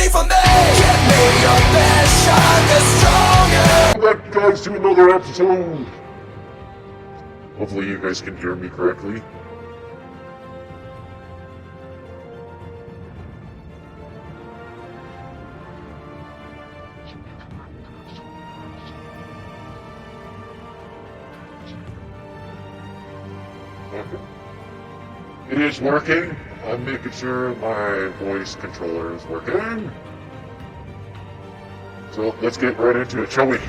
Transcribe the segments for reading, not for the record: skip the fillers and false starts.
for me. Give me your best shot, the stronger. Welcome back, guys, to another episode. Hopefully you guys can hear me correctly. It is working. I'm making sure my voice controller is working. So let's get right into it, shall we?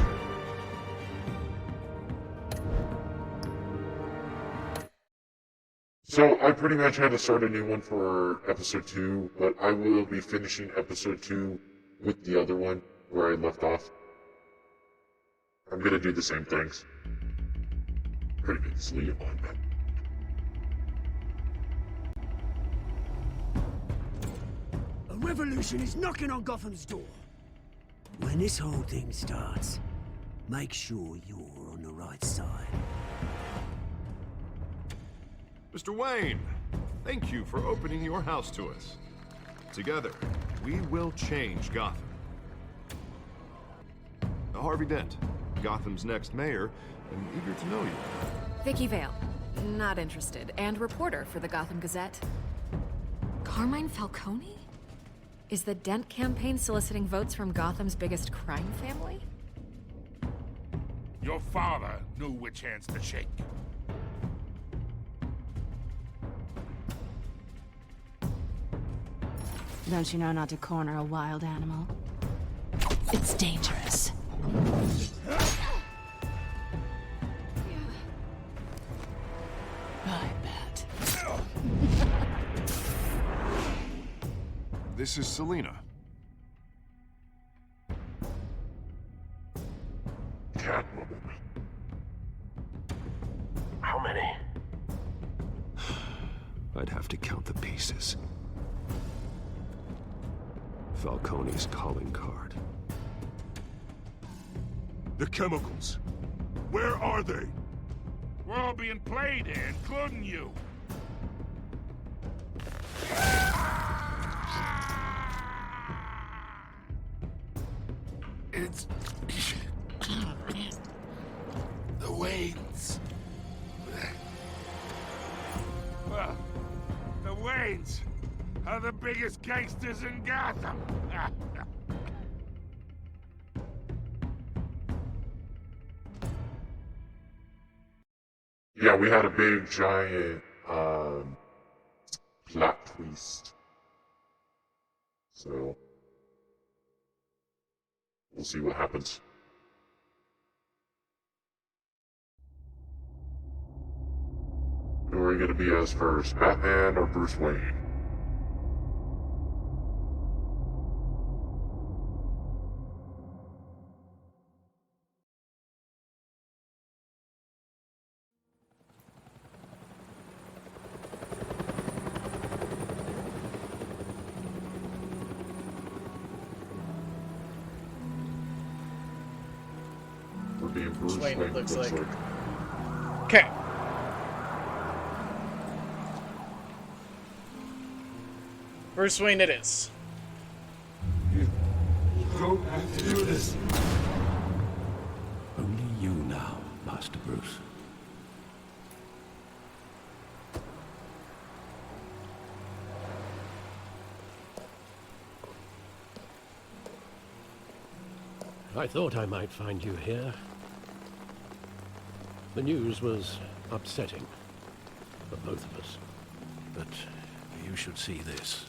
So I pretty much had to start a new one for episode 2, but I will be finishing episode 2 with the other one where I left off. I'm gonna do the same things. Previously on that. A revolution is knocking on Gotham's door. When this whole thing starts, make sure you're on the right side. Mr. Wayne, thank you for opening your house to us. Together, we will change Gotham. Harvey Dent, Gotham's next mayor, and eager to know you. Vicky Vale, not interested, and reporter for the Gotham Gazette. Carmine Falcone? Is the Dent campaign soliciting votes from Gotham's biggest crime family? Your father knew which hands to shake. Don't you know not to corner a wild animal? It's dangerous. I bet. This is Selina. Catwoman. How many? I'd have to count the pieces. Falcone's calling card. The chemicals. Where are they? We're all being played here, including you. It's... the Waynes. Well, the Waynes are the biggest gangsters in Gotham. Yeah, we had a big giant plot twist. So we'll see what happens. Who are we gonna be as first, Batman or Bruce Wayne? We're being Bruce Wayne, Wayne, it looks like. like. Okay. Bruce Wayne it is. You don't have to do this. Only you now, Master Bruce. I thought I might find you here. The news was upsetting for both of us. But you should see this.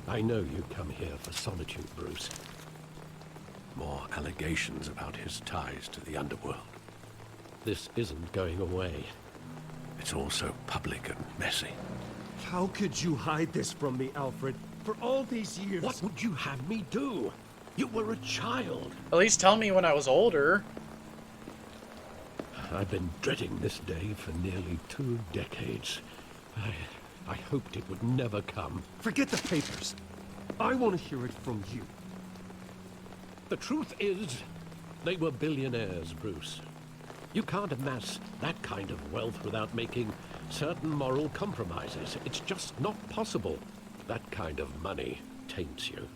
I know you come here for solitude, Bruce. More allegations about his ties to the underworld. This isn't going away. It's all so public and messy. How could you hide this from me, Alfred? For all these years... What would you have me do? You were a child. At least tell me when I was older. I've been dreading this day for nearly 2 decades. I hoped it would never come. Forget the papers. I want to hear it from you. The truth is, they were billionaires, Bruce. You can't amass that kind of wealth without making certain moral compromises. It's just not possible. That kind of money taints you.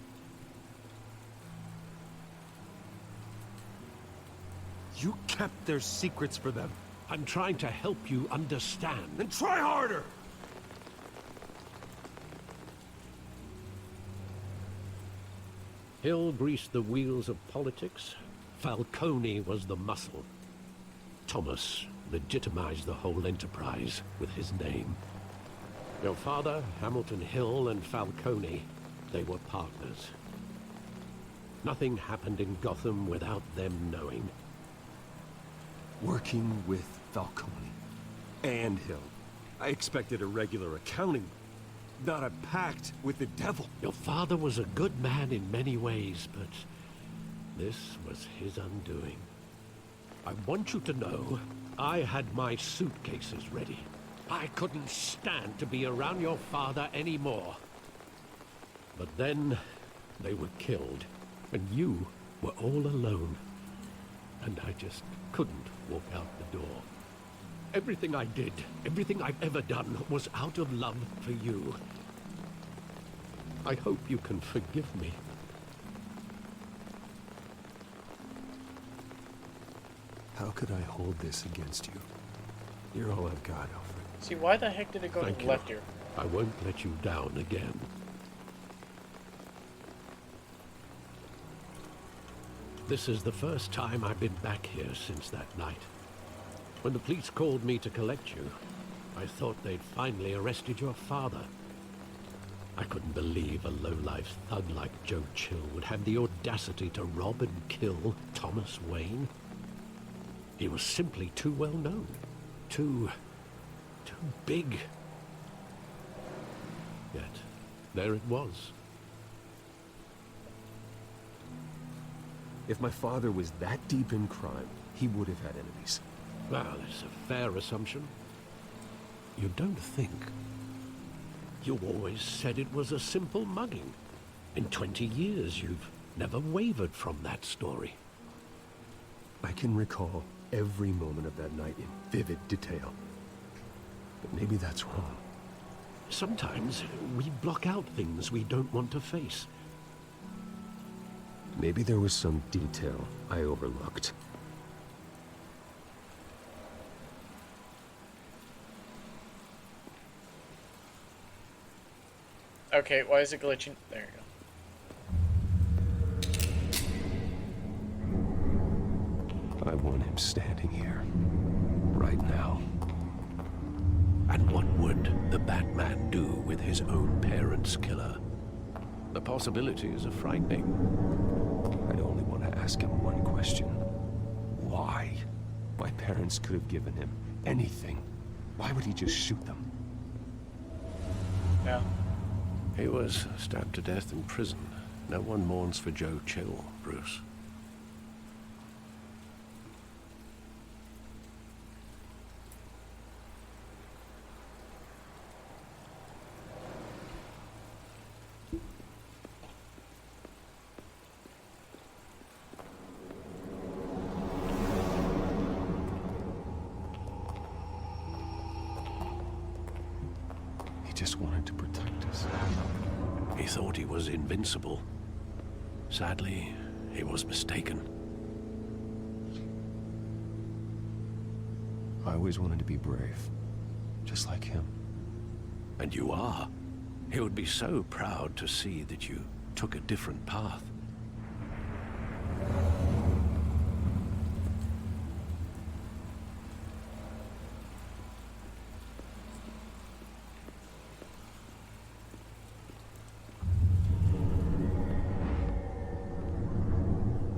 You kept their secrets for them. I'm trying to help you understand. Then try harder! Hill greased the wheels of politics. Falcone was the muscle. Thomas legitimized the whole enterprise with his name. Your father, Hamilton Hill, and Falcone, they were partners. Nothing happened in Gotham without them knowing. Working with Falcone and Hill. I expected a regular accounting, not a pact with the devil. Your father was a good man in many ways, but this was his undoing. I want you to know, I had my suitcases ready. I couldn't stand to be around your father anymore. But then, they were killed, and you were all alone. And I just couldn't walk out the door. Everything I did, everything I've ever done, was out of love for you. I hope you can forgive me. How could I hold this against you? You're all I've got, Alfred. See, why the heck did it go Thank to the you. left here? I won't let you down again. This is the first time I've been back here since that night. When the police called me to collect you, I thought they'd finally arrested your father. I couldn't believe a low-life thug like Joe Chill would have the audacity to rob and kill Thomas Wayne. He was simply too well known. Too big. Yet, there it was. If my father was that deep in crime, he would have had enemies. Well, it's a fair assumption. You don't think. You always said it was a simple mugging. In 20 years, you've never wavered from that story. I can recall every moment of that night in vivid detail. But maybe that's wrong. Sometimes we block out things we don't want to face. Maybe there was some detail I overlooked. Okay, why is it glitching? There you I want him standing here. Right now. And what would the Batman do with his own parents' killer? The possibilities are frightening. I'd only want to ask him one question. Why? My parents could have given him anything. Why would he just shoot them? Yeah. He was stabbed to death in prison. No one mourns for Joe Chill, Bruce. He just wanted to protect us. He thought he was invincible. Sadly, he was mistaken. I always wanted to be brave. Just like him. And you are. He would be so proud to see that you took a different path.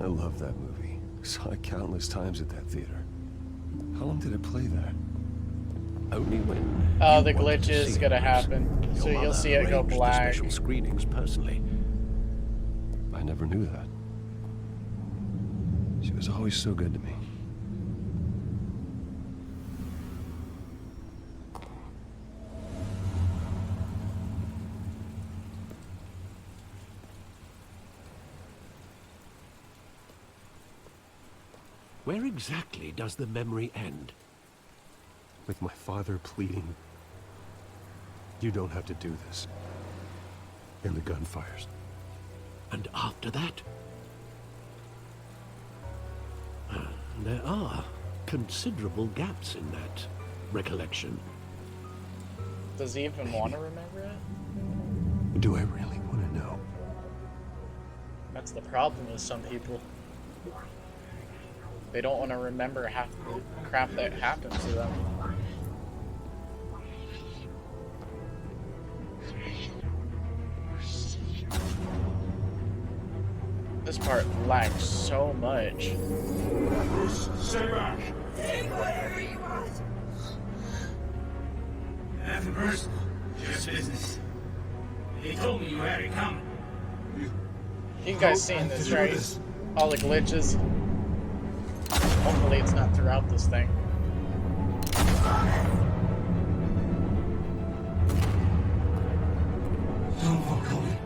I love that movie. Saw it countless times at that theater. How long did it play there? Only when Oh, you the wanted glitch to is see gonna Bruce. happen. Your So you'll mother see it go arranged the black. special screenings personally. I never knew that. She was always so good to me. Where exactly does the memory end? With my father pleading, "You don't have to do this." in the gunfires. And after that, there are considerable gaps in that recollection. Does he even want to remember it? Do I really want to know? That's the problem with some people. They don't want to remember half the crap that happened to them. This part lags so much. Bruce, stay back. Take whatever you want. Nothing personal, just business. They told me you had it coming. You guys seen this, right? All the glitches. Hopefully it's not throughout this thing. Don Falcone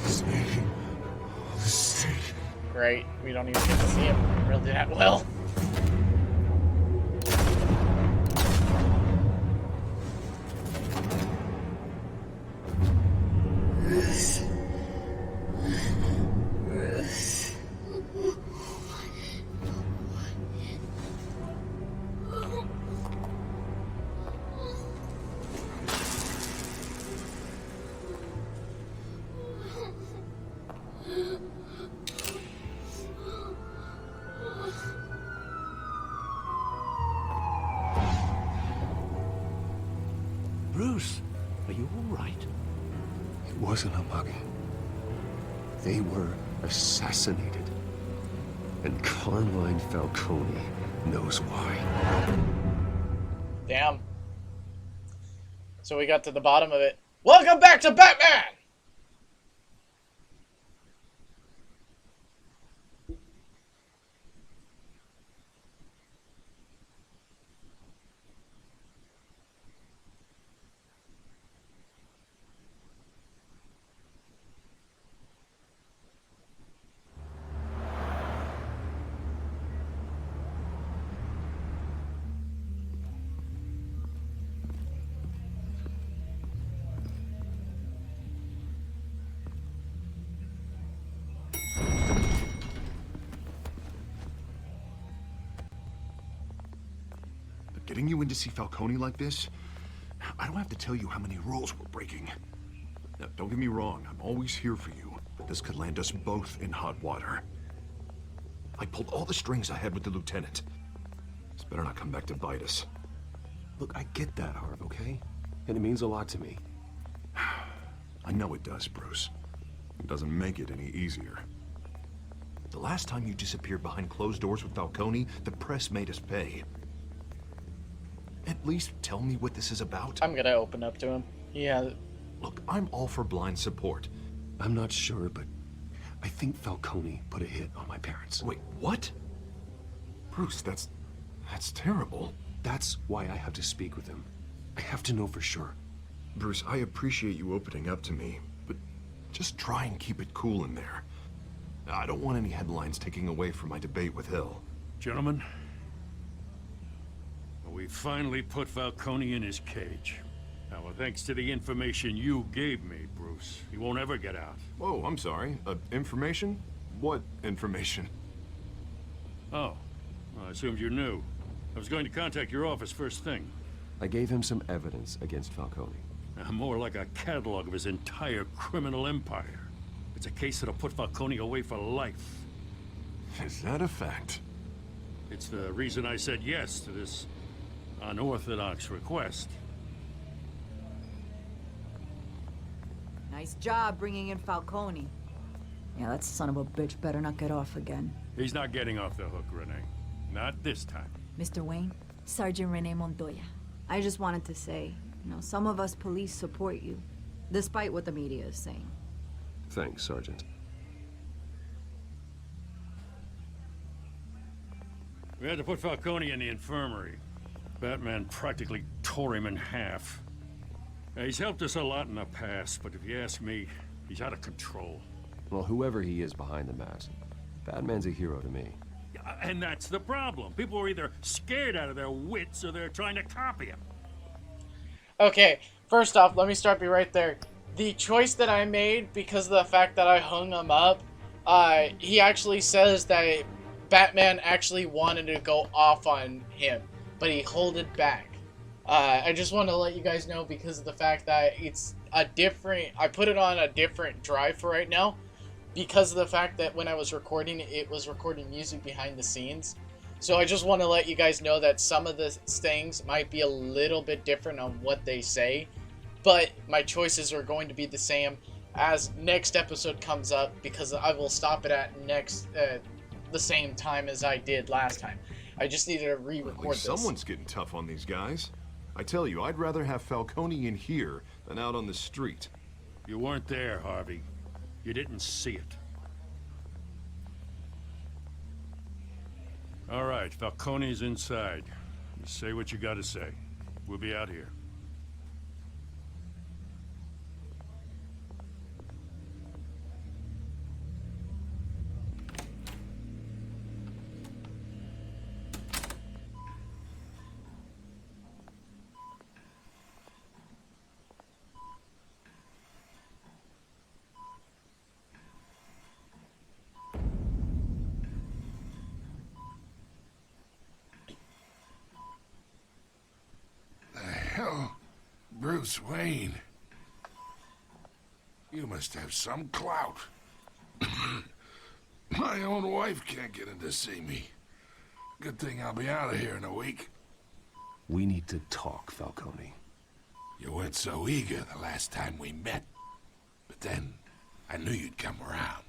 is making a mistake. Great, we don't even get to see him really that well. Bruce, are you all right? It wasn't a mug. They were assassinated. And Carmine Falcone knows why. Damn. So we got to the bottom of it. Welcome back to Batman! Getting you in to see Falcone like this? I don't have to tell you how many rules we're breaking. Now, don't get me wrong, I'm always here for you, but this could land us both in hot water. I pulled all the strings I had with the lieutenant. This better not come back to bite us. Look, I get that, Harv, okay? And it means a lot to me. I know it does, Bruce. It doesn't make it any easier. The last time you disappeared behind closed doors with Falcone, the press made us pay. At least tell me what this is about. I'm gonna open up to him. Yeah. Look, I'm all for blind support. I'm not sure, but I think Falcone put a hit on my parents. Wait, what? Bruce, that's terrible. That's why I have to speak with him. I have to know for sure. Bruce, I appreciate you opening up to me, but just try and keep it cool in there. I don't want any headlines taking away from my debate with Hill. Gentlemen, we finally put Falcone in his cage. Now, thanks to the information you gave me, Bruce, he won't ever get out. Whoa, I'm sorry. Information? What information? Oh, well, I assumed you knew. I was going to contact your office first thing. I gave him some evidence against Falcone. More like a catalog of his entire criminal empire. It's a case that'll put Falcone away for life. Is that a fact? It's the reason I said yes to this unorthodox request. Nice job bringing in Falcone. Yeah, that son of a bitch better not get off again. He's not getting off the hook, Renee. Not this time. Mr. Wayne, Sergeant Renee Montoya. I just wanted to say, some of us police support you, despite what the media is saying. Thanks, Sergeant. We had to put Falcone in the infirmary. Batman practically tore him in half. He's helped us a lot in the past, but if you ask me, he's out of control. Well, whoever he is behind the mask, Batman's a hero to me. And that's the problem. People are either scared out of their wits or they're trying to copy him. Okay, first off, let me stop you right there. the choice that I made, because of the fact that I hung him up, he actually says that Batman actually wanted to go off on him, but he held it back. I just want to let you guys know, because of the fact that it's a different, I put it on a different drive for right now, because of the fact that when I was recording, it was recording music behind the scenes. So I just want to let you guys know that some of the things might be a little bit different on what they say, but my choices are going to be the same as next episode comes up, because I will stop it at the same time as I did last time. I just needed to re-record this. Someone's getting tough on these guys. I tell you, I'd rather have Falcone in here than out on the street. You weren't there, Harvey. You didn't see it. All right, Falcone's inside. You say what you gotta say. We'll be out here. Hell, Bruce Wayne. You must have some clout. My own wife can't get in to see me. Good thing I'll be out of here in a week. We need to talk, Falcone. You weren't so eager the last time we met. But then, I knew you'd come around.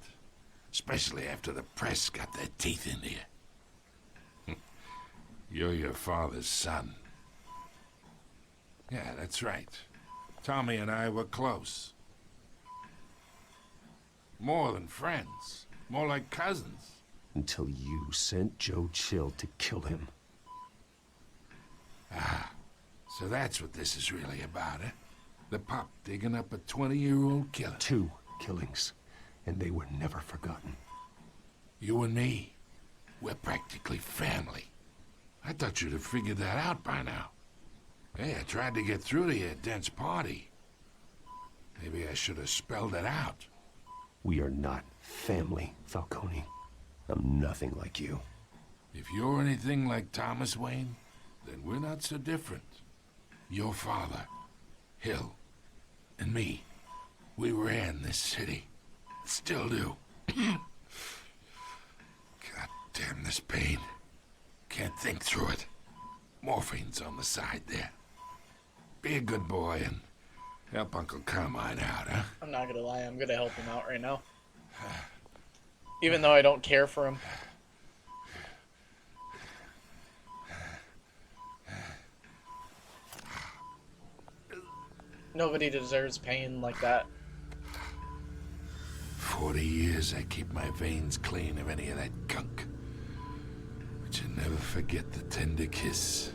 Especially after the press got their teeth into you. You're your father's son. Yeah, that's right. Tommy and I were close. More than friends. More like cousins. Until you sent Joe Chill to kill him. Ah, so that's what this is really about, eh? The pup digging up a 20-year-old killer. 2 killings, and they were never forgotten. You and me, we're practically family. I thought you'd have figured that out by now. Hey, I tried to get through to you at Dent's party. Maybe I should have spelled it out. We are not family, Falcone. I'm nothing like you. If you're anything like Thomas Wayne, then we're not so different. Your father, Hill, and me, we ran this city. Still do. God damn this pain. Can't think through it. Morphine's on the side there. Be a good boy and help Uncle Carmine out, huh? I'm not gonna lie, I'm gonna help him out right now. Even though I don't care for him. Nobody deserves pain like that. 40 years I keep my veins clean of any of that gunk. But you never forget the tender kiss.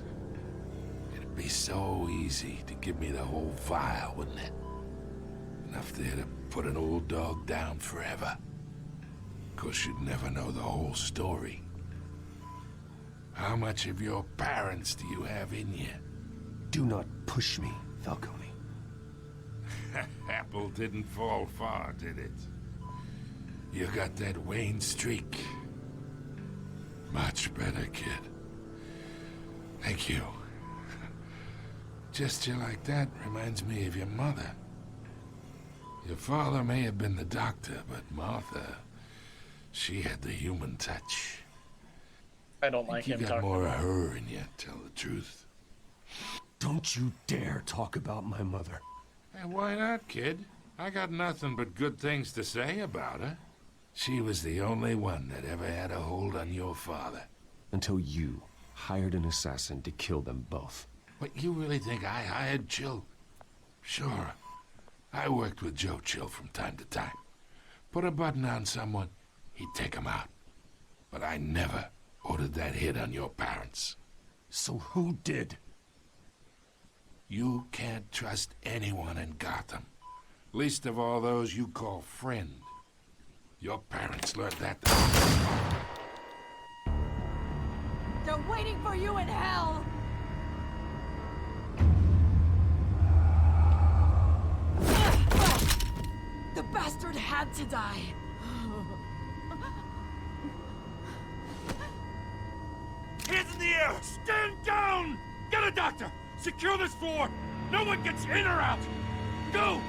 It'd be so easy to give me the whole vial, wouldn't it? Enough there to put an old dog down forever. Of course, you'd never know the whole story. How much of your parents do you have in you? Do not push me, Falcone. Apple didn't fall far, did it? You got that Wayne streak. Much better, kid. Thank you. Gesture like that reminds me of your mother. Your father may have been the doctor, but Martha, she had the human touch. I don't like him talking. You got talking more about of her in you, tell the truth. Don't you dare talk about my mother. Hey, why not, kid? I got nothing but good things to say about her. She was the only one that ever had a hold on your father. Until you hired an assassin to kill them both. What, you really think I hired Chill? Sure. I worked with Joe Chill from time to time. Put a button on someone, he'd take him out. But I never ordered that hit on your parents. So who did? You can't trust anyone in Gotham. Least of all those you call friend. Your parents learned that. They're waiting for you in hell! had to die. Hands in the air! Stand down! Get a doctor! Secure this floor! No one gets in or out! Go!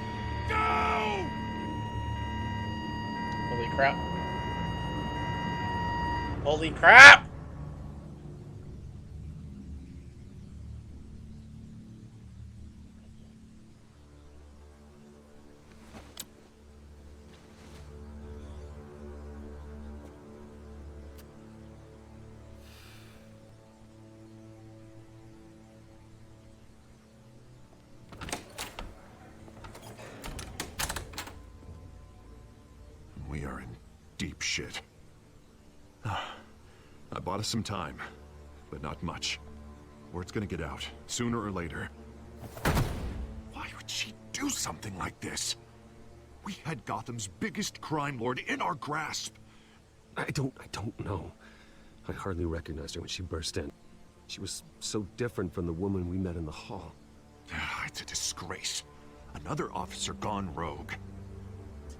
Go! Holy crap. Holy crap! We are in deep shit. I bought us some time, but not much. Word's gonna get out, sooner or later. Why would she do something like this? We had Gotham's biggest crime lord in our grasp. I don't know. I hardly recognized her when she burst in. She was so different from the woman we met in the hall. It's a disgrace. Another officer gone rogue.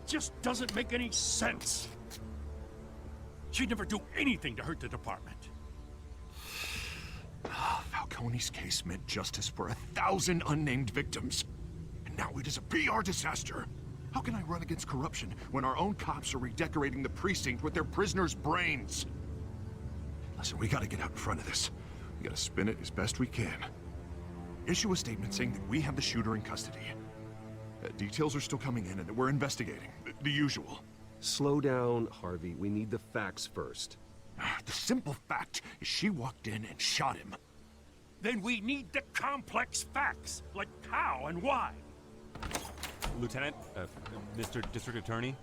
Just doesn't make any sense. She'd never do anything to hurt the department. Falcone's case meant justice for 1,000 unnamed victims. And now it is a PR disaster. How can I run against corruption when our own cops are redecorating the precinct with their prisoners' brains? Listen, we gotta get out in front of this. We gotta spin it as best we can. Issue a statement saying that we have the shooter in custody. Details are still coming in and that we're investigating. The usual. Slow down, Harvey. We need the facts first. The simple fact is she walked in and shot him. Then we need the complex facts, like how and why. Lieutenant, Mr. District Attorney,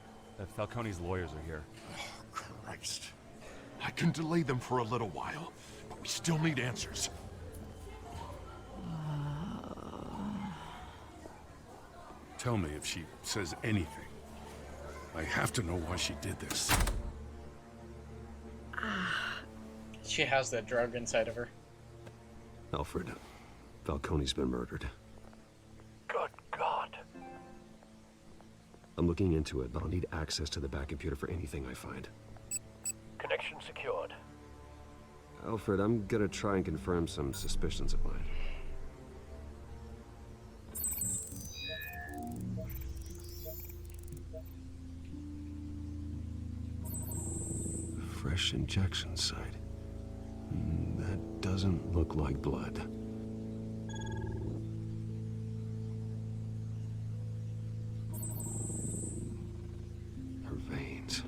Falcone's lawyers are here. Oh, Christ. I can delay them for a little while, but we still need answers. Tell me if she says anything. I have to know why she did this. She has that drug inside of her. Alfred, Falcone's been murdered. Good God. I'm looking into it, but I'll need access to the back computer for anything I find. Connection secured. Alfred, I'm gonna try and confirm some suspicions of mine. Fresh injection site. That doesn't look like blood. Her veins,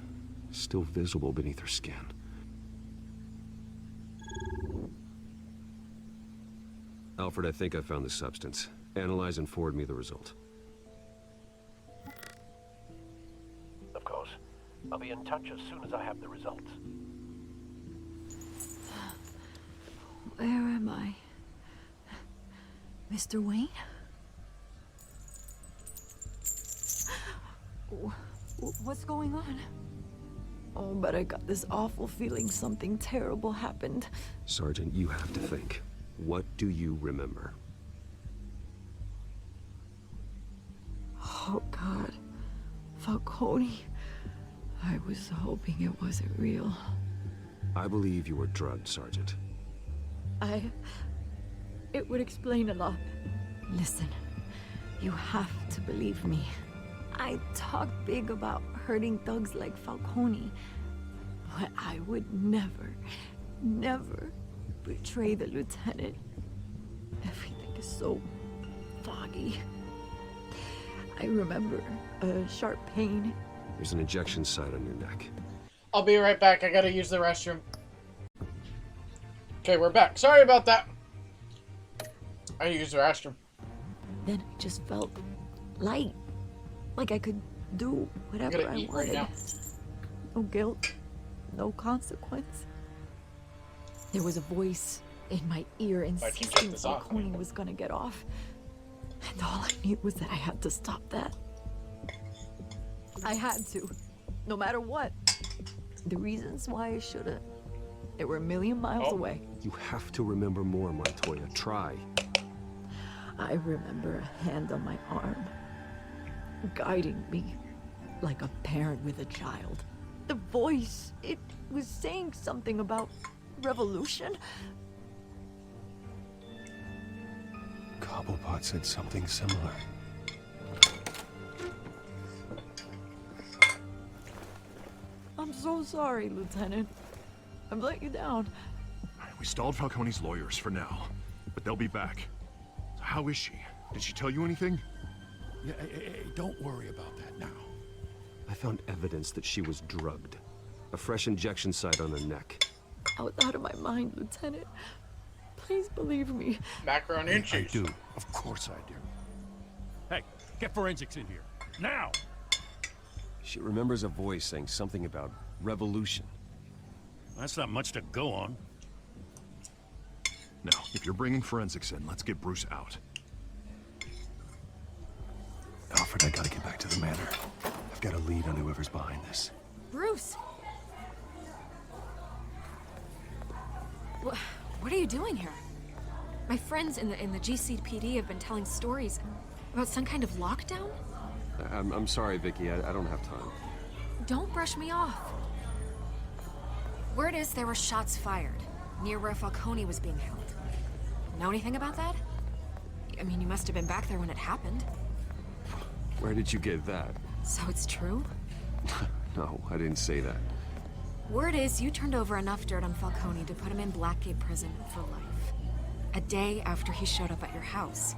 still visible beneath her skin. Alfred, I think I found the substance. Analyze and forward me the result. Of course. I'll be in touch as soon as I have the results. Where am I? Mr. Wayne? What's going on? Oh, but I got this awful feeling something terrible happened. Sergeant, you have to think. What do you remember? Oh, God. Falcone. I was hoping it wasn't real. I believe you were drugged, Sergeant. It would explain a lot. Listen, you have to believe me. I talk big about hurting thugs like Falcone, but I would never, never betray the lieutenant. Everything is so foggy. I remember a sharp pain. There's an injection site on your neck. I'll be right back. I gotta use the restroom. Okay, we're back. Sorry about that. I used the restroom. Then I just felt light. Like I could do whatever I wanted. Right now. No guilt. No consequence. There was a voice in my ear insisting Falcone was gonna get off. And all I knew was that I had to stop that. I had to. No matter what. The reasons why I shouldn't. They were a million miles away. You have to remember more, Montoya. Try. I remember a hand on my arm, guiding me, like a parent with a child. The voice, it was saying something about revolution. Cobblepot said something similar. I'm so sorry, Lieutenant. I've let you down. We stalled Falcone's lawyers for now, but they'll be back. So how is she? Did she tell you anything? Yeah, hey, don't worry about that now. I found evidence that she was drugged. A fresh injection site on her neck. I was out of my mind, Lieutenant. Please believe me. Macaroni and cheese. I do. Of course I do. Hey, get forensics in here. Now! She remembers a voice saying something about revolution. That's not much to go on. Now, if you're bringing forensics in, let's get Bruce out. Alfred, I gotta get back to the manor. I've got a lead on whoever's behind this. Bruce! What are you doing here? My friends in the GCPD have been telling stories about some kind of lockdown? I'm sorry, Vicky. I don't have time. Don't brush me off. Word is there were shots fired near where Falcone was being held. Know anything about that? I mean, you must have been back there when it happened. Where did you get that? So it's true? No, I didn't say that. Word is you turned over enough dirt on Falcone to put him in Blackgate Prison for life. A day after he showed up at your house.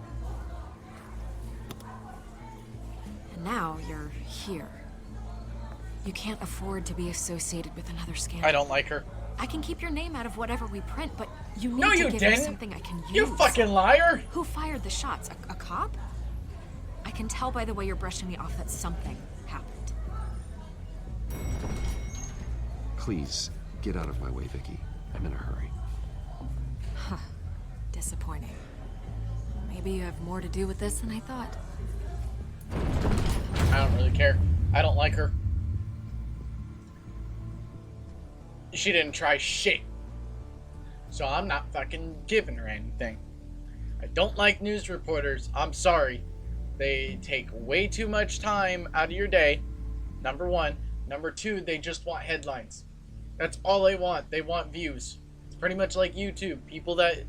And now you're here. You can't afford to be associated with another scandal. I don't like her. I can keep your name out of whatever we print, but you need No, to you give didn't. me something I can use. You fucking liar! Who fired the shots? A cop? I can tell by the way you're brushing me off that something happened. Please, get out of my way, Vicky. I'm in a hurry. Huh. Disappointing. Maybe you have more to do with this than I thought. I don't really care. I don't like her. She didn't try shit. So I'm not fucking giving her anything. I don't like news reporters. I'm sorry. They take way too much time out of your day. Number one. Number two, they just want headlines. That's all they want. They want views. It's pretty much like YouTube. People that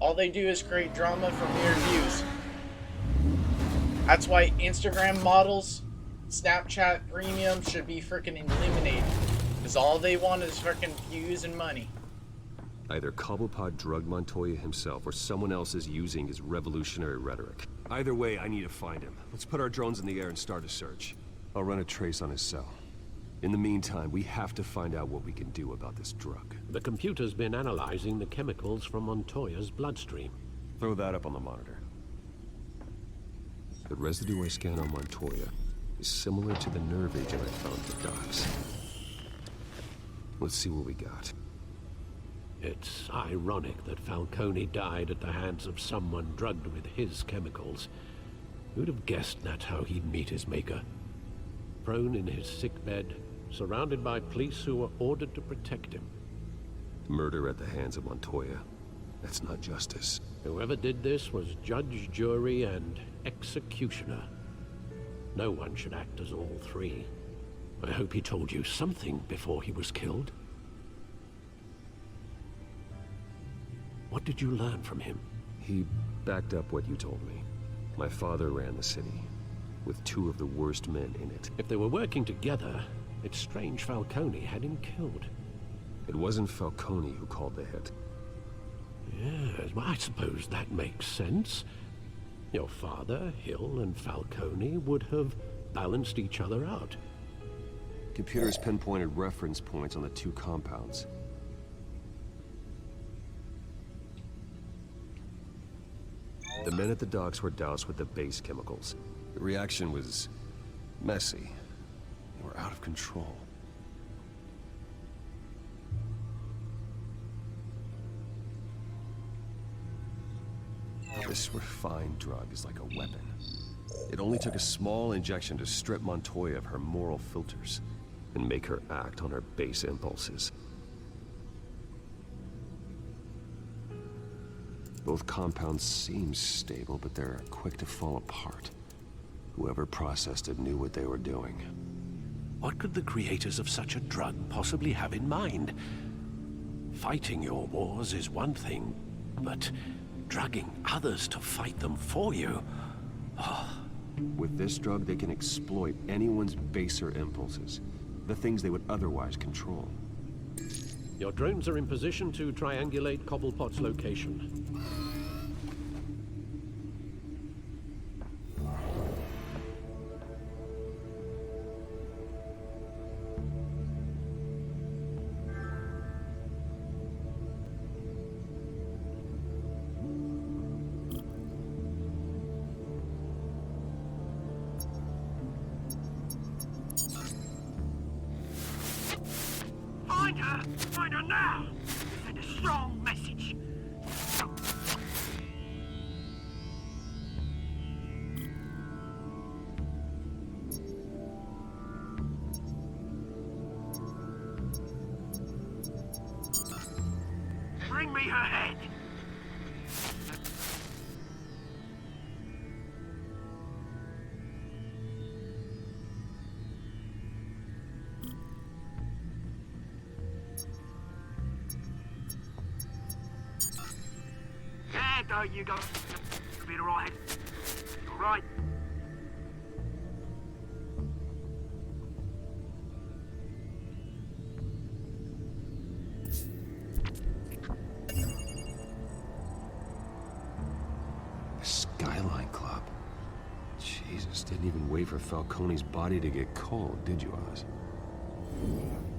all they do is create drama for mere views. That's why Instagram models, Snapchat premium should be freaking eliminated. Because all they want is freaking views and money. Either Cobblepot drugged Montoya himself or someone else is using his revolutionary rhetoric. Either way, I need to find him. Let's put our drones in the air and start a search. I'll run a trace on his cell. In the meantime, we have to find out what we can do about this drug. The computer's been analyzing the chemicals from Montoya's bloodstream. Throw that up on the monitor. The residue I scan on Montoya is similar to the nerve agent I found at the docks. Let's see what we got. It's ironic that Falcone died at the hands of someone drugged with his chemicals. Who'd have guessed that's how he'd meet his maker? Prone in his sickbed, surrounded by police who were ordered to protect him. Murder at the hands of Montoya. That's not justice. Whoever did this was judge, jury, and executioner. No one should act as all three. I hope he told you something before he was killed. What did you learn from him? He backed up what you told me. My father ran the city, with two of the worst men in it. If they were working together, it's strange Falcone had him killed. It wasn't Falcone who called the hit. Yes, well, I suppose that makes sense. Your father, Hill, and Falcone would have balanced each other out. Computers pinpointed reference points on the two compounds. The men at the docks were doused with the base chemicals. The reaction was messy. They were out of control. This refined drug is like a weapon. It only took a small injection to strip Montoya of her moral filters and make her act on her base impulses. Both compounds seem stable, but they're quick to fall apart. Whoever processed it knew what they were doing. What could the creators of such a drug possibly have in mind? Fighting your wars is one thing, but drugging others to fight them for you? With this drug, they can exploit anyone's baser impulses, the things they would otherwise control. Your drones are in position to triangulate Cobblepot's location. Find her now! Send a strong message. Bring me her head. There you go. You'll be alright. Alright. The Skyline Club. Jesus, didn't even wait for Falcone's body to get cold, did you, Oz?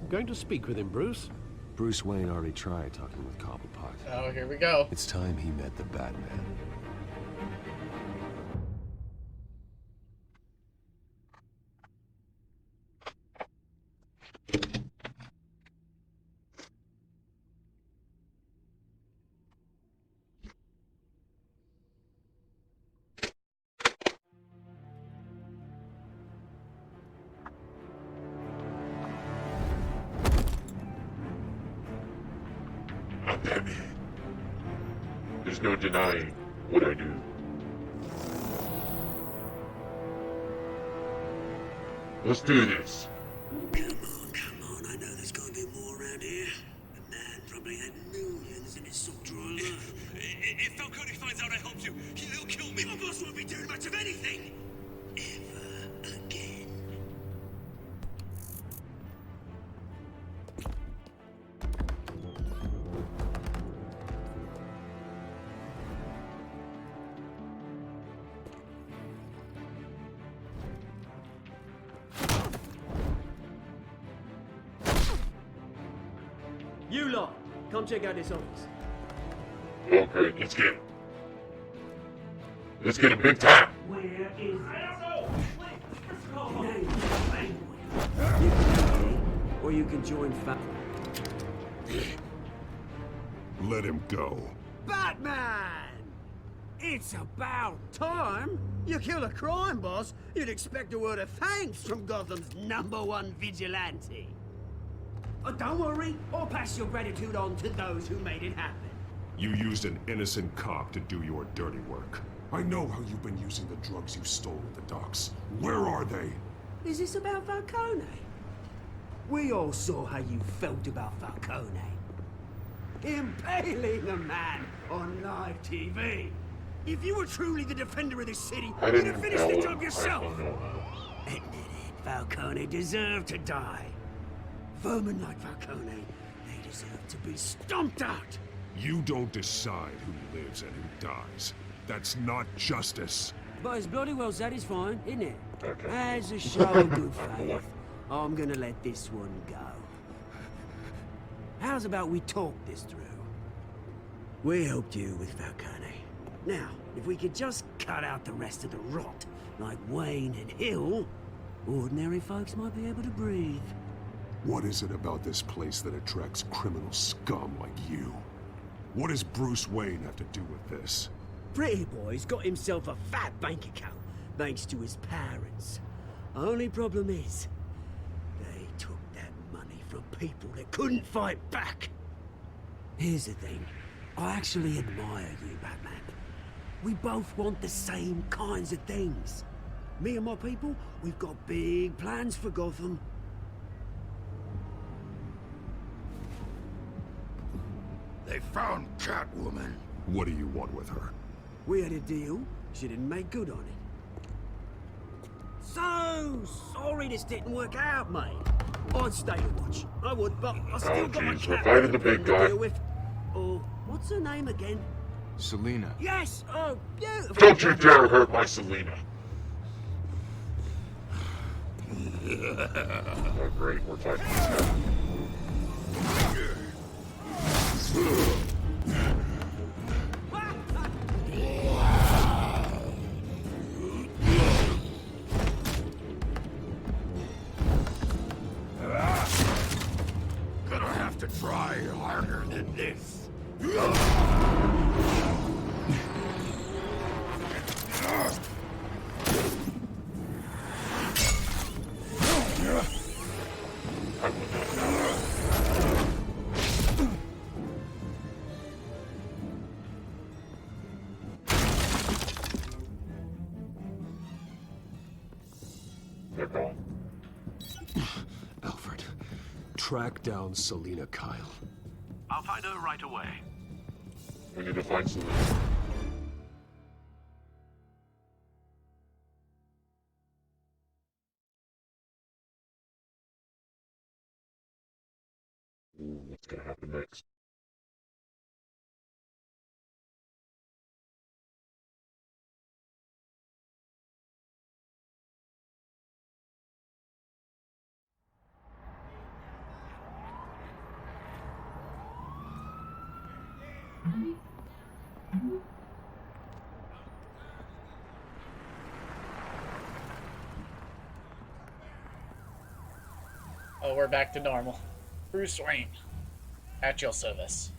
Going to speak with him, Bruce? Bruce Wayne already tried talking with Cobblepot. Oh, here we go. It's time he met the Batman. I'm Batman. There's no denying what I do. Let's do this. Come on, I know there's gonna be more around here. The man probably had millions in his soft drawer alone. If Falcone finds out I helped you, he'll kill me. Your boss won't be doing much of anything. Ever again. You lot, come check out this office. Okay, let's get him big time. Where is Or you can join Let him go. Batman! It's about time. You kill a crime boss, you'd expect a word of thanks from Gotham's #1 vigilante. Oh, don't worry, I'll pass your gratitude on to those who made it happen. You used an innocent cop to do your dirty work. I know how you've been using the drugs you stole at the docks. Where are they? Is this about Falcone? We all saw how you felt about Falcone. Impaling a man on live TV. If you were truly the defender of this city, you'd have finished the job yourself. Admit it, Falcone deserved to die. Vermin like Falcone, they deserve to be stomped out. You don't decide who lives and who dies. That's not justice. But it's bloody well satisfying, isn't it? As a show of good faith, I'm gonna let this one go. How's about we talk this through? We helped you with Falcone. Now, if we could just cut out the rest of the rot, like Wayne and Hill, ordinary folks might be able to breathe. What is it about this place that attracts criminal scum like you? What does Bruce Wayne have to do with this? Pretty Boy's got himself a fat bank account, thanks to his parents. Only problem is, they took that money from people that couldn't fight back. Here's the thing, I actually admire you, Batman. We both want the same kinds of things. Me and my people, we've got big plans for Gotham. They found Catwoman. What do you want with her? We had a deal. She didn't make good on it. So sorry this didn't work out, mate. I'd stay to watch. I would, but I still got my jeez, we're cat fighting the big to guy. deal with. Oh, what's her name again? Selina. Yes! Oh, beautiful! Don't you dare hurt my Selena. Oh, great, we're fighting this guy. Gonna have to try harder than this. They're gone. Alfred, track down Selina Kyle. I'll find her right away. We need to find Selena. Ooh, what's gonna happen next? Oh, we're back to normal. Bruce Wayne, at your service.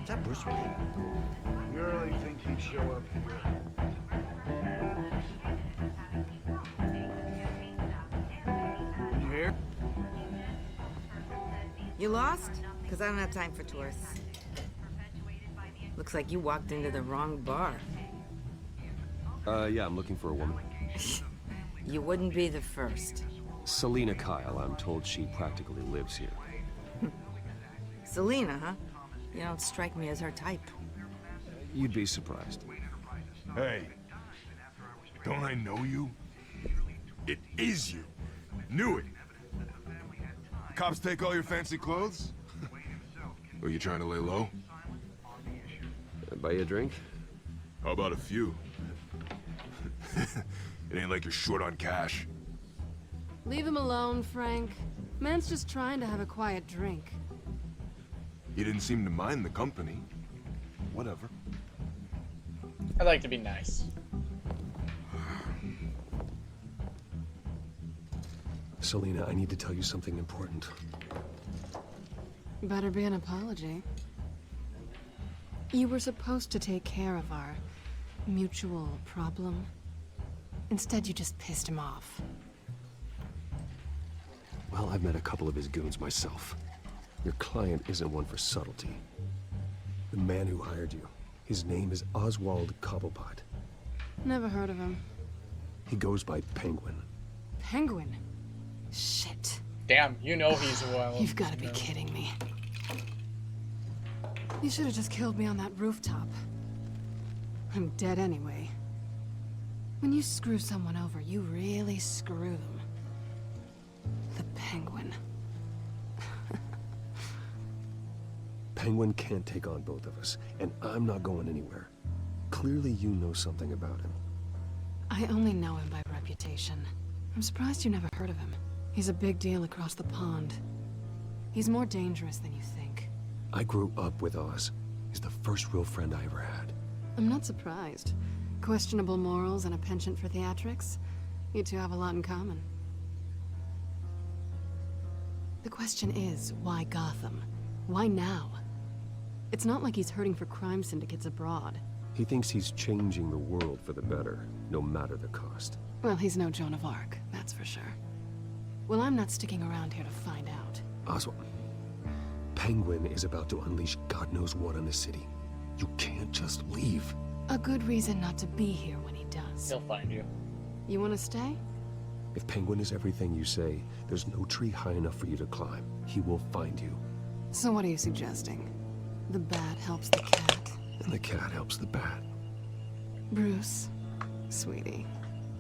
Is that Bruce Wayne? You really think he'd show up here? You here? You lost? Because I don't have time for tourists. Looks like you walked into the wrong bar. Yeah, I'm looking for a woman. You wouldn't be the first. Selina Kyle, I'm told she practically lives here. Selina, huh? You don't strike me as her type. You'd be surprised. Hey, don't I know you? It is you. Knew it. Cops take all your fancy clothes? Are you trying to lay low? Buy you a drink? How about a few? It ain't like you're short on cash. Leave him alone, Frank. Man's just trying to have a quiet drink. He didn't seem to mind the company. Whatever. I like to be nice. Selina, I need to tell you something important. Better be an apology. You were supposed to take care of our mutual problem. Instead, you just pissed him off. Well, I've met a couple of his goons myself. Your client isn't one for subtlety. The man who hired you, his name is Oswald Cobblepot. Never heard of him. He goes by Penguin. Penguin? Shit. Damn, you know he's wild. You've got to be kidding me. You should have just killed me on that rooftop. I'm dead anyway. When you screw someone over, you really screw them. The Penguin. Penguin can't take on both of us, and I'm not going anywhere. Clearly you know something about him. I only know him by reputation. I'm surprised you never heard of him. He's a big deal across the pond. He's more dangerous than you think. I grew up with Oz. He's the first real friend I ever had. I'm not surprised. Questionable morals and a penchant for theatrics. You two have a lot in common. The question is, why Gotham? Why now? It's not like he's hurting for crime syndicates abroad. He thinks he's changing the world for the better, no matter the cost. Well, he's no Joan of Arc, that's for sure. Well, I'm not sticking around here to find out. Oswald, Penguin is about to unleash God knows what on the city. You can't just leave. A good reason not to be here when he does. He'll find you. You want to stay? If Penguin is everything you say, there's no tree high enough for you to climb. He will find you. So what are you suggesting? The bat helps the cat. And the cat helps the bat. Bruce, sweetie,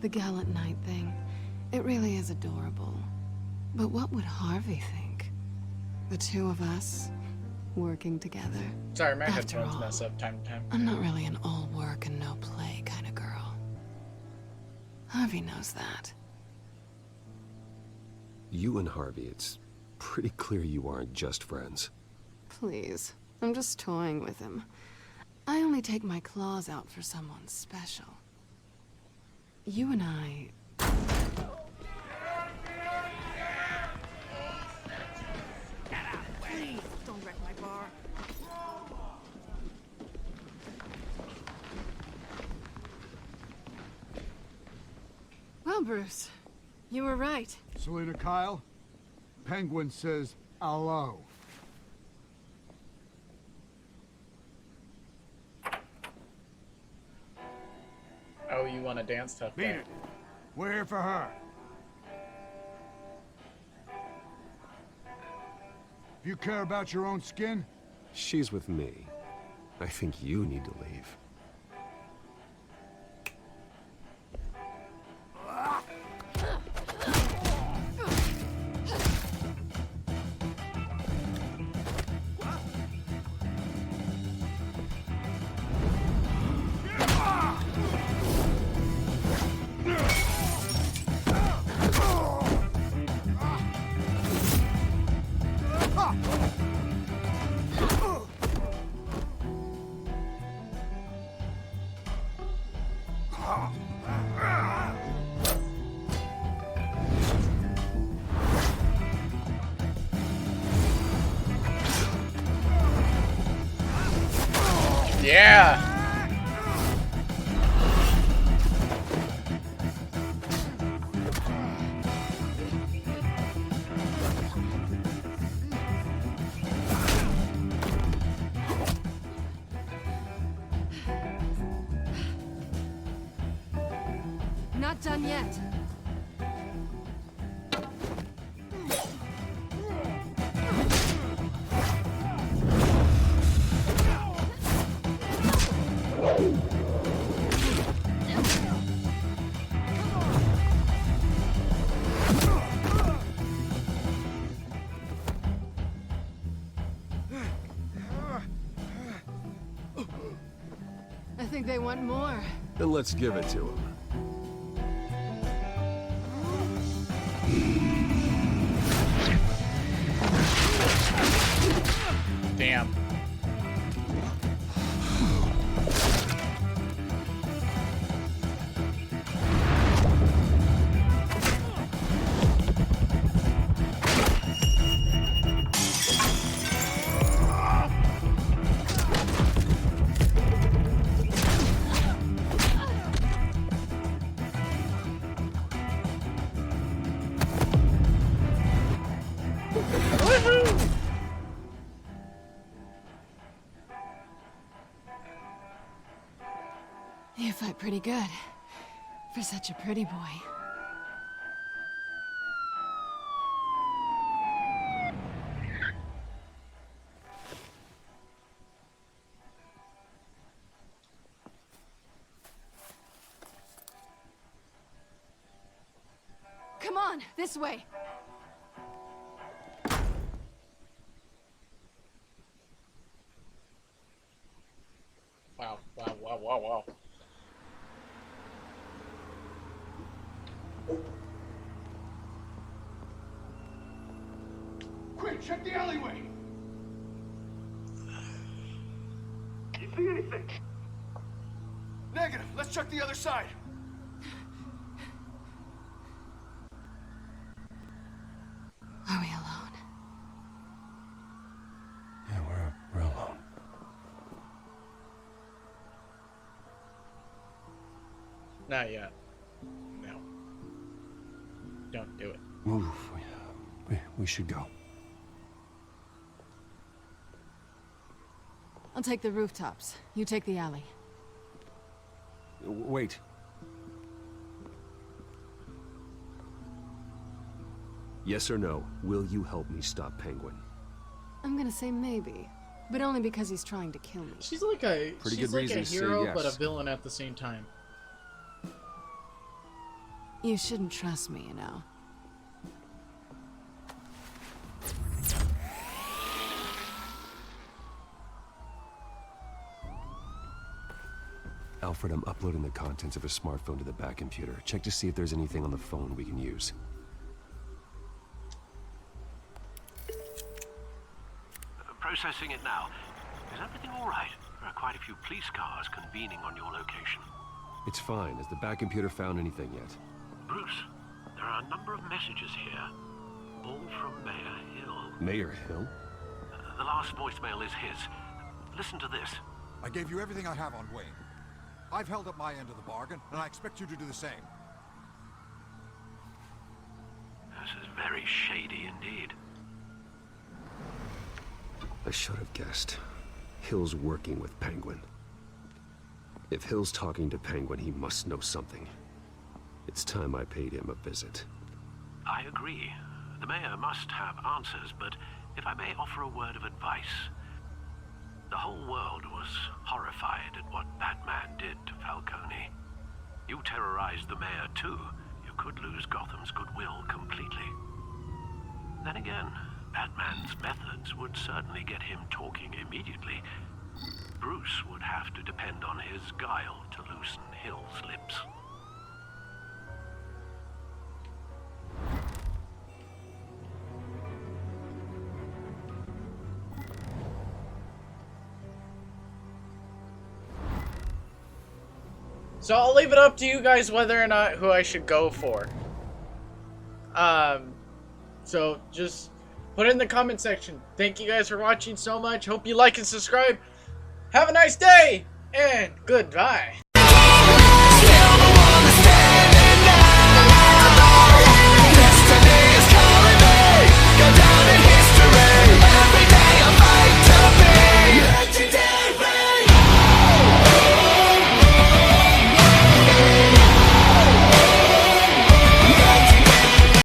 the gallant knight thing, it really is adorable. But what would Harvey think? The two of us, working together. Sorry, my After headphones all, mess up time to time. I'm not really an all work and no play kind of girl. Harvey knows that. You and Harvey, it's pretty clear you aren't just friends. Please, I'm just toying with him. I only take my claws out for someone special. You and I... Please, don't wreck my bar. Well, Bruce, you were right. Selina Kyle, Penguin says hello. Oh, you want to dance tough Beat guy. it. We're here for her. If you care about your own skin, She's with me. I think you need to leave. Yeah! Not done yet. I think they want more. Then let's give it to him. Damn. You fight pretty good. For such a pretty boy. Come on, this way. Wow, wow, wow, wow, wow. quick, check the alleyway. You see anything? Negative. Let's check the other side. Are we alone? Not yet. No. Don't do it. Move. We should go. I'll take the rooftops. You take the alley. Wait. Yes or no, will you help me stop Penguin? I'm gonna say maybe, but only because he's trying to kill me. She's like a Pretty she's good like reason a to say hero, yes. but a villain at the same time. You shouldn't trust me, you know. Alfred, I'm uploading the contents of a smartphone to the back computer. Check to see if there's anything on the phone we can use. Processing it now. Is everything all right? There are quite a few police cars convening on your location. It's fine. Has the back computer found anything yet? Bruce, there are a number of messages here. All from Mayor Hill. Mayor Hill? The last voicemail is his. Listen to this. I gave you everything I have on Wayne. I've held up my end of the bargain, and I expect you to do the same. This is very shady indeed. I should have guessed. Hill's working with Penguin. If Hill's talking to Penguin, he must know something. It's time I paid him a visit. I agree. The mayor must have answers, but if I may offer a word of advice. The whole world was horrified at what Batman did to Falcone. You terrorized the mayor too. You could lose Gotham's goodwill completely. Then again, Batman's methods would certainly get him talking immediately. Bruce would have to depend on his guile to loosen Hill's lips. So I'll leave it up to you guys whether or not who I should go for. So just put it in the comment section. Thank you guys for watching so much. Hope you like and subscribe. Have a nice day and goodbye.